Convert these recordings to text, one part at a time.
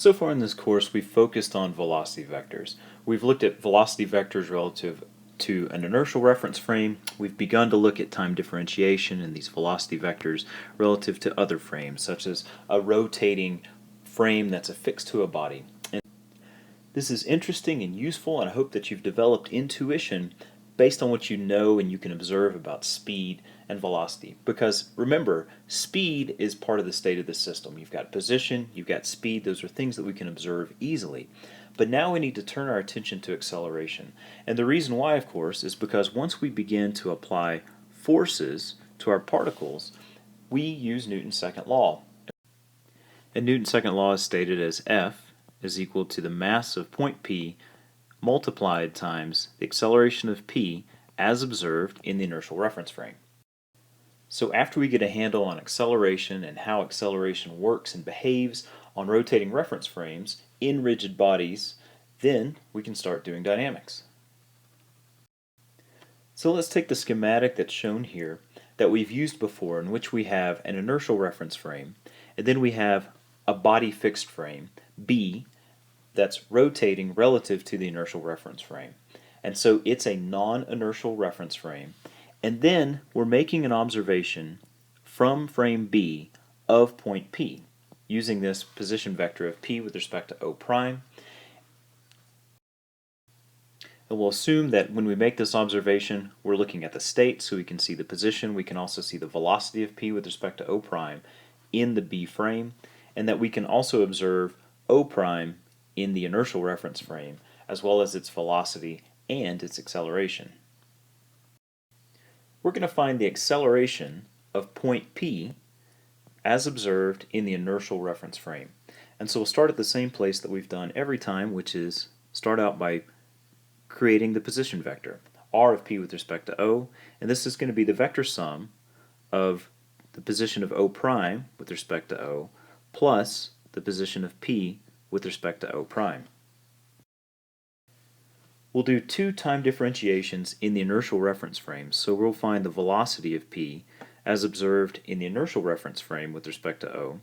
So far in this course, we've focused on velocity vectors. We've looked at velocity vectors relative to an inertial reference frame. We've begun to look at time differentiation and these velocity vectors relative to other frames, such as a rotating frame that's affixed to a body. And this is interesting and useful, and I hope that you've developed intuition based on what you know and you can observe about speed and velocity. Because remember, speed is part of the state of the system. You've got position, you've got speed, those are things that we can observe easily. But now we need to turn our attention to acceleration. And the reason why, of course, is because once we begin to apply forces to our particles, we use Newton's second law. And Newton's second law is stated as F is equal to the mass of point P multiplied times the acceleration of p as observed in the inertial reference frame. So after we get a handle on acceleration and how acceleration works and behaves on rotating reference frames in rigid bodies, then we can start doing dynamics. So let's take the schematic that's shown here that we've used before, in which we have an inertial reference frame, and then we have a body fixed frame, B, that's rotating relative to the inertial reference frame. And so it's a non-inertial reference frame. And then we're making an observation from frame B of point P using this position vector of P with respect to O prime. And we'll assume that when we make this observation, we're looking at the state, so we can see the position. We can also see the velocity of P with respect to O prime in the B frame, and that we can also observe O prime in the inertial reference frame, as well as its velocity and its acceleration. We're going to find the acceleration of point P as observed in the inertial reference frame. And so we'll start at the same place that we've done every time, which is start out by creating the position vector, r of P with respect to O, and this is going to be the vector sum of the position of O prime with respect to O plus the position of P with respect to O prime. We'll do two time differentiations in the inertial reference frame, so we'll find the velocity of P as observed in the inertial reference frame with respect to O,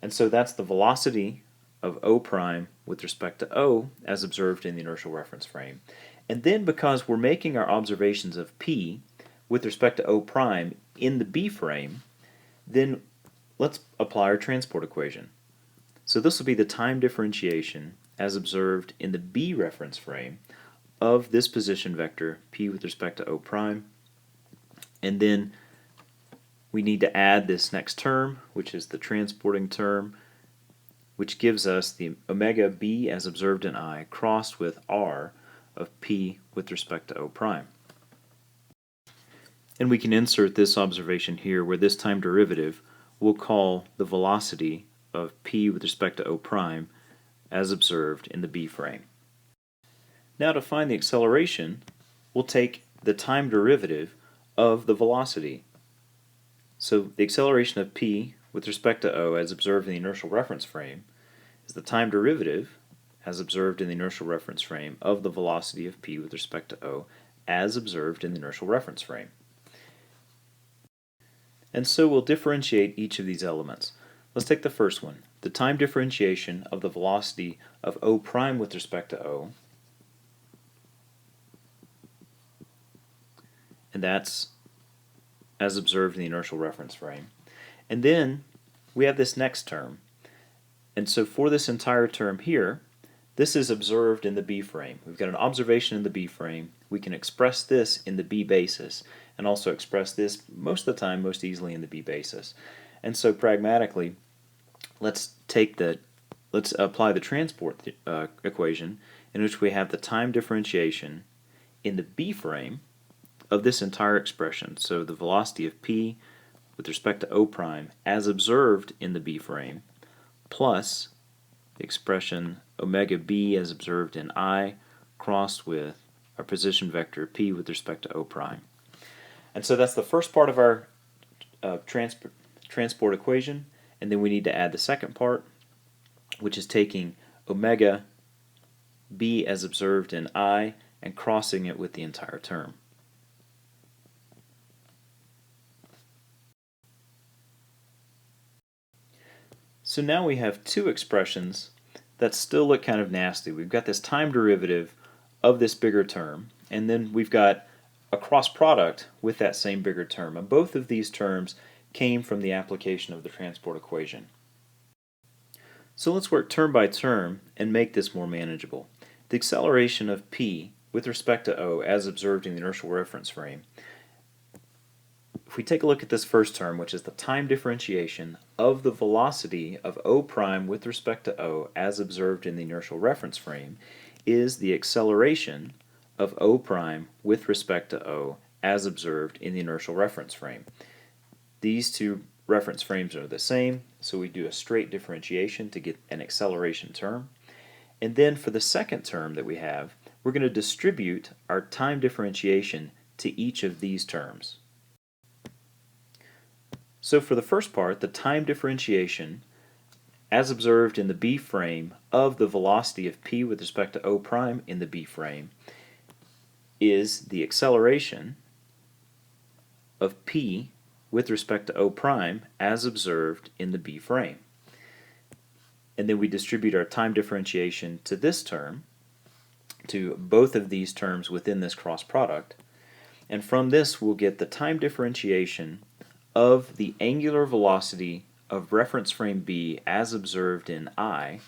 and so that's the velocity of O prime with respect to O as observed in the inertial reference frame. And then because we're making our observations of P with respect to O prime in the B frame, then let's apply our transport equation. So this will be the time differentiation as observed in the B reference frame of this position vector P with respect to O prime. And then we need to add this next term, which is the transporting term, which gives us the omega B as observed in I crossed with R of P with respect to O prime. And we can insert this observation here where this time derivative we'll call the velocity of P with respect to O prime as observed in the B frame. Now to find the acceleration, we'll take the time derivative of the velocity. So the acceleration of P with respect to O as observed in the inertial reference frame is the time derivative as observed in the inertial reference frame of the velocity of P with respect to O as observed in the inertial reference frame. And so we'll differentiate each of these elements. Let's take the first one, the time differentiation of the velocity of O prime with respect to O, and that's as observed in the inertial reference frame. And then we have this next term, and so for this entire term here, this is observed in the B frame. We've got an observation in the B frame. We can express this in the B basis, and also express this most of the time most easily in the B basis. And so pragmatically, let's apply the transport equation, in which we have the time differentiation in the B frame of this entire expression. So the velocity of P with respect to O prime as observed in the B frame plus the expression omega B as observed in I crossed with our position vector P with respect to O prime. And so that's the first part of our transport equation, and then we need to add the second part, which is taking omega B as observed in I and crossing it with the entire term. So now we have two expressions that still look kind of nasty. We've got this time derivative of this bigger term, and then we've got a cross product with that same bigger term. And both of these terms came from the application of the transport equation. So let's work term by term and make this more manageable. The acceleration of p with respect to o as observed in the inertial reference frame. If we take a look at this first term, which is the time differentiation of the velocity of o prime with respect to o as observed in the inertial reference frame, is the acceleration of o prime with respect to o as observed in the inertial reference frame. These two reference frames are the same, so we do a straight differentiation to get an acceleration term. And then for the second term that we have, we're going to distribute our time differentiation to each of these terms. So for the first part, the time differentiation as observed in the B frame of the velocity of p with respect to o prime in the B frame is the acceleration of p with respect to o prime as observed in the B frame. And then we distribute our time differentiation to this term, to both of these terms within this cross product, and from this we'll get the time differentiation of the angular velocity of reference frame B as observed in I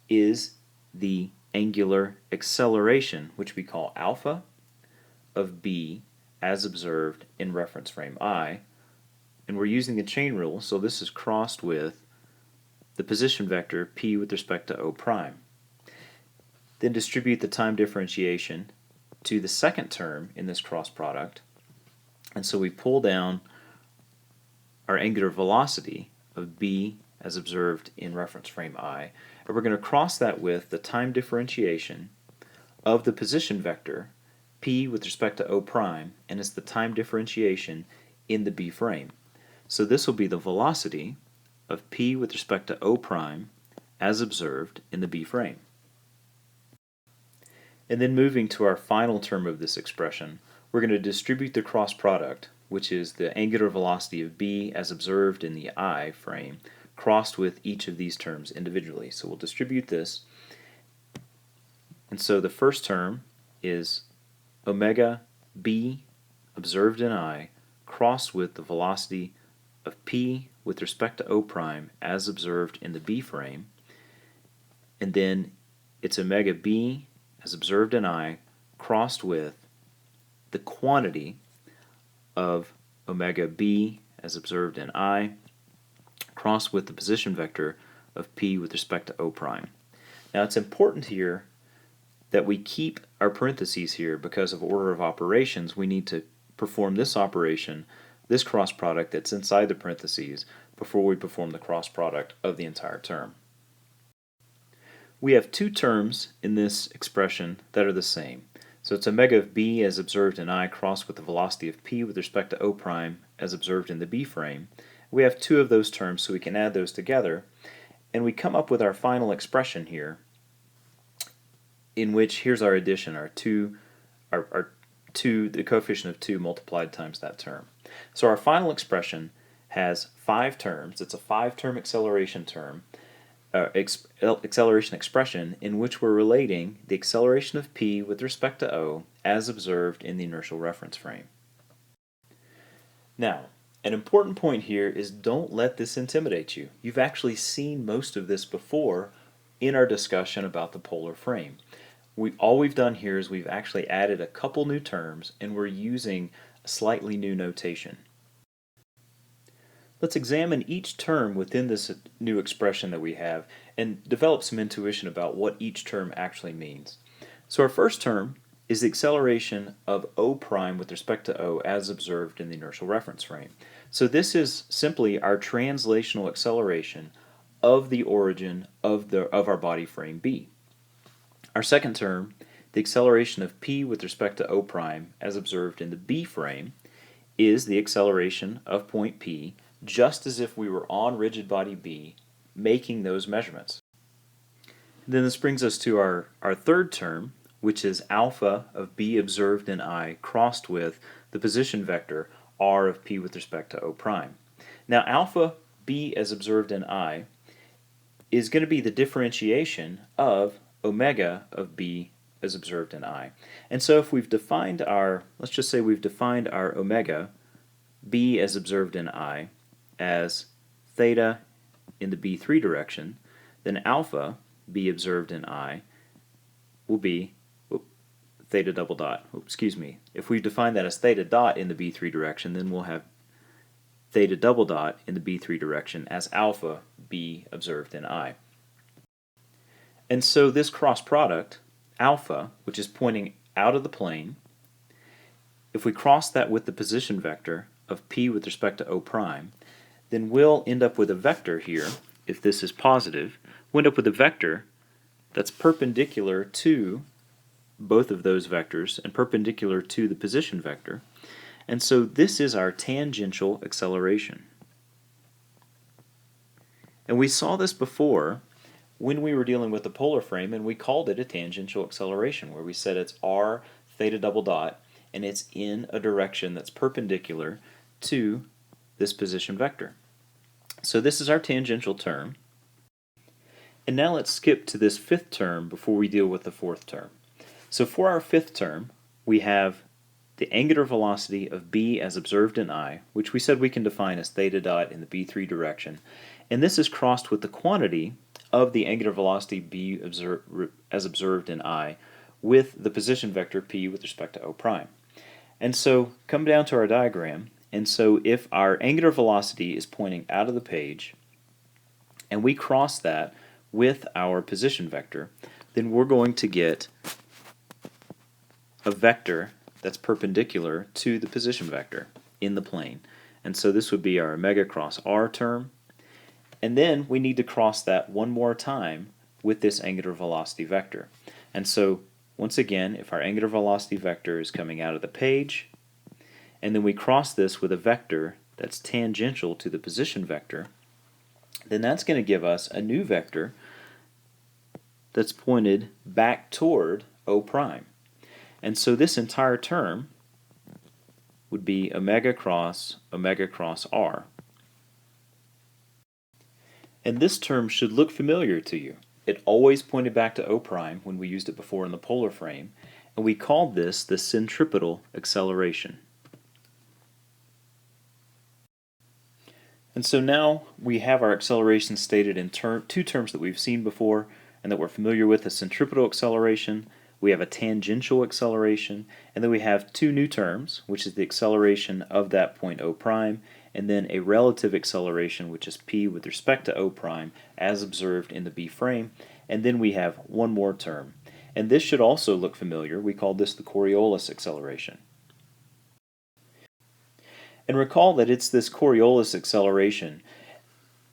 is the angular acceleration, which we call alpha, of B as observed in reference frame I, and we're using the chain rule, so this is crossed with the position vector p with respect to o prime. Then distribute the time differentiation to the second term in this cross product, and so we pull down our angular velocity of b as observed in reference frame I, and we're going to cross that with the time differentiation of the position vector p with respect to o prime, and it's the time differentiation in the B frame. So this will be the velocity of p with respect to o prime as observed in the B frame. And then moving to our final term of this expression, we're going to distribute the cross product, which is the angular velocity of b as observed in the I frame, crossed with each of these terms individually. So we'll distribute this, and so the first term is omega b observed in I crossed with the velocity of p with respect to o prime as observed in the B frame, and then it's omega b as observed in I crossed with the quantity of omega b as observed in I crossed with the position vector of p with respect to o prime. Now it's important here that we keep our parentheses here because of order of operations. We need to perform this operation, this cross product that's inside the parentheses, before we perform the cross product of the entire term. We have two terms in this expression that are the same. So it's omega of b as observed in I crossed with the velocity of p with respect to o prime as observed in the B frame. We have two of those terms, so we can add those together, and we come up with our final expression here, in which here's our addition, the coefficient of 2 multiplied times that term. So our final expression has 5 terms. It's a 5-term acceleration term, acceleration expression in which we're relating the acceleration of p with respect to o as observed in the inertial reference frame. Now, an important point here is don't let this intimidate you. You've actually seen most of this before in our discussion about the polar frame. All we've done here is we've actually added a couple new terms, and we're using a slightly new notation. Let's examine each term within this new expression that we have and develop some intuition about what each term actually means. So our first term is the acceleration of o prime with respect to o as observed in the inertial reference frame. So this is simply our translational acceleration of the origin of our body frame B. Our second term, the acceleration of p with respect to o prime as observed in the B frame, is the acceleration of point P just as if we were on rigid body B making those measurements. Then this brings us to our third term, which is alpha of b observed in I crossed with the position vector r of p with respect to o prime. Now alpha b as observed in I is going to be the differentiation of omega of b as observed in I. And so if we've defined our, let's just say we've defined our omega b as observed in I as theta in the b3 direction, then alpha b observed in I will be theta double dot. If we define that as theta dot in the b3 direction, then we'll have theta double dot in the b3 direction as alpha b observed in I. And so this cross product, alpha, which is pointing out of the plane, if we cross that with the position vector of p with respect to O prime, then we'll end up with a vector here. If this is positive, we'll end up with a vector that's perpendicular to both of those vectors and perpendicular to the position vector. And so this is our tangential acceleration. And we saw this before when we were dealing with the polar frame, and we called it a tangential acceleration, where we said it's r theta double dot, and it's in a direction that's perpendicular to this position vector. So this is our tangential term. And now let's skip to this fifth term before we deal with the fourth term. So for our fifth term, we have the angular velocity of b as observed in I, which we said we can define as theta dot in the b3 direction. And this is crossed with the quantity of the angular velocity b as observed in I with the position vector p with respect to O prime. And so come down to our diagram, and so if our angular velocity is pointing out of the page, and we cross that with our position vector, then we're going to get a vector that's perpendicular to the position vector in the plane. And so this would be our omega cross r term. And then we need to cross that one more time with this angular velocity vector. And so once again, if our angular velocity vector is coming out of the page, and then we cross this with a vector that's tangential to the position vector, then that's going to give us a new vector that's pointed back toward O prime. And so this entire term would be omega cross r. And this term should look familiar to you. It always pointed back to O prime when we used it before in the polar frame, and we called this the centripetal acceleration. And so now we have our acceleration stated in two terms that we've seen before and that we're familiar with: the centripetal acceleration, we have a tangential acceleration, and then we have two new terms, which is the acceleration of that point O prime, and then a relative acceleration, which is p with respect to O prime as observed in the B frame, and then we have one more term. And this should also look familiar. We call this the Coriolis acceleration. And recall that it's this Coriolis acceleration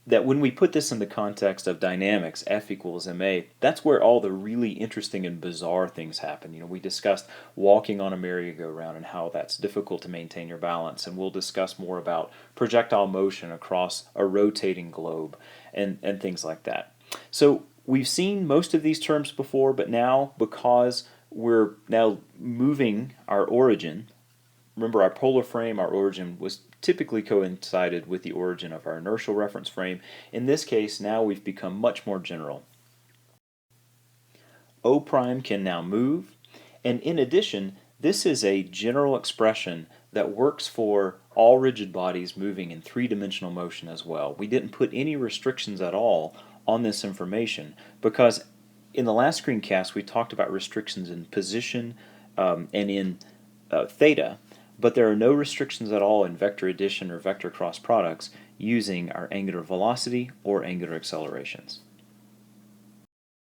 that when we put this in the context of dynamics, F equals ma, that's where all the really interesting and bizarre things happen. You know, we discussed walking on a merry-go-round and how that's difficult to maintain your balance, and we'll discuss more about projectile motion across a rotating globe and things like that. So we've seen most of these terms before, but now, because we're now moving our origin, remember our polar frame, our origin was typically coincided with the origin of our inertial reference frame. In this case, now we've become much more general. O prime can now move, and in addition, this is a general expression that works for all rigid bodies moving in three-dimensional motion as well. We didn't put any restrictions at all on this information because in the last screencast we talked about restrictions in position and in theta, but there are no restrictions at all in vector addition or vector cross products using our angular velocity or angular accelerations.